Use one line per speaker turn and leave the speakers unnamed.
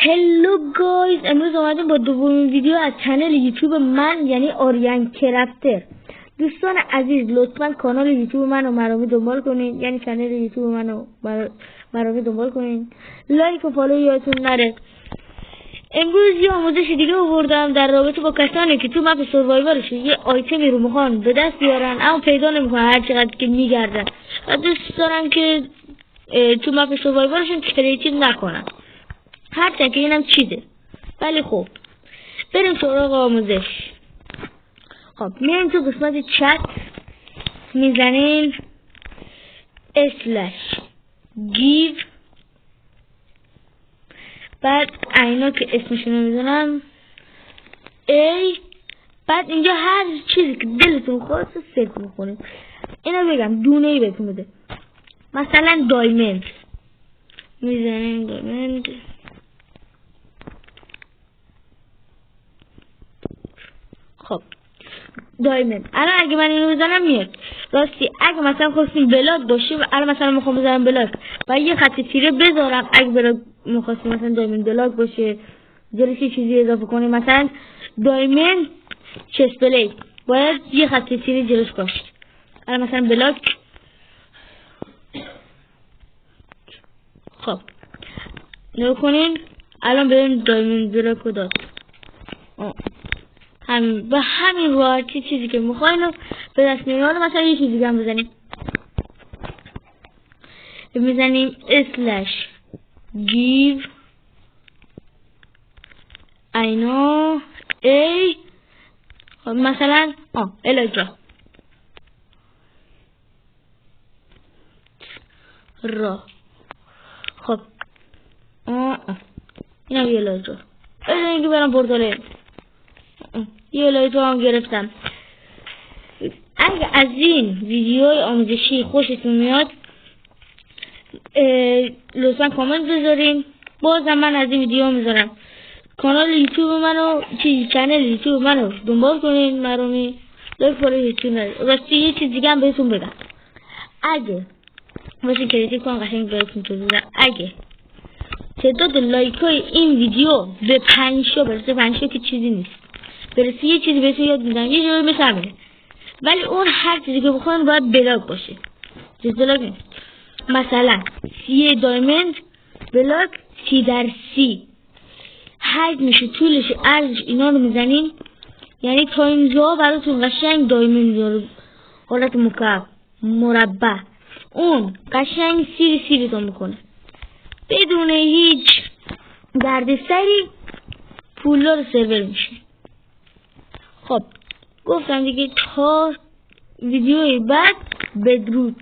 هلو گایز، امروز اومدیم با دومین ویدیو از کانال یوتیوب من یعنی آریان کرافتر. دوستان عزیز لطفا کانال یوتیوب منو مرامی دنبال کنین، یعنی کانال یوتیوب منو مرامی دنبال کنین، لایک و فالو یادتون نره. امروز یه آموزش دیگه آوردم در رابطه با کسانی که تو مپ سروایورش یه آیتمی رو میخوان به دست بیارن اما پیدا نمیکنن هر چقدر که میگردن و دوست دارن که تو مپ سروایورشون کریتیو نکنن، هرچند که اینم چیزه. ولی خب بریم سراغ آموزش. خب میایم تو قسمت چت میزنین /give، بعد اینا که اسمشون رو میزنم بعد اینجا هر چیزی که دلتون خواست سرچ میکنید. اینا بگم دونه ای بهتون بده، مثلا دایمند میزنین دایمند. خب دایمند الان اگه من اینو بزنم میاد. راستی اگه مثلا خواستیم بلاک باشه و الان مثلا میخوام بزنم بلاک و یه خط تیره بذارم، اگه بلاک میخواستیم مثلا دایمند بلاک باشه جلوش یه چیزی اضافه کنیم، مثلا دایمند چست پلی باید یه خط تیره جلوش باشه. الان مثلا بلاک. خب نگاه کنین الان بریم دایمند بلاک رو داد. همین به همین راحتی چیزی که میخواین رو به دست میاریم. مثلا یه چیزی دیگه هم میزنیم /give اینا مثلا الکترا را. خب اینا یه الکترا اینکه برام پورتاله یه لایتو هم گرفتم. اگه از این ویدیوهای آموزشی خوشتون میاد لطفا کامنت بذارین. بازم من از این ویدیو میذارم. کانال یوتیوب منو دنبال کنین، مرامی لایک فالو هیچی نره. راستی یه چیز دیگه هم بهتون بگم، اگه واسه کریتیو کن قشنگ بهتون بگم، اگه تعداد لایک های این ویدیو به 5 برسه، 5 که چیزی نیست، برسی یه چیزی بهتون یاد میدم، یه جوری مثل ولی اون هر چیزی که بخواین باید بلاک باشه. چیز بلاک نیست. مثلا یه دایمند بلاک 30/30 حجمش طولش عرضش اینا رو میزنین، یعنی تا اینجا براتون قشنگ دایمند رو حالت مکعب مربع اون قشنگ سیریتون میکنه بدون هیچ دردسری. پولا رو سرور میشه. خب گفتم دیگه تا ویدیوی بعد بدرود.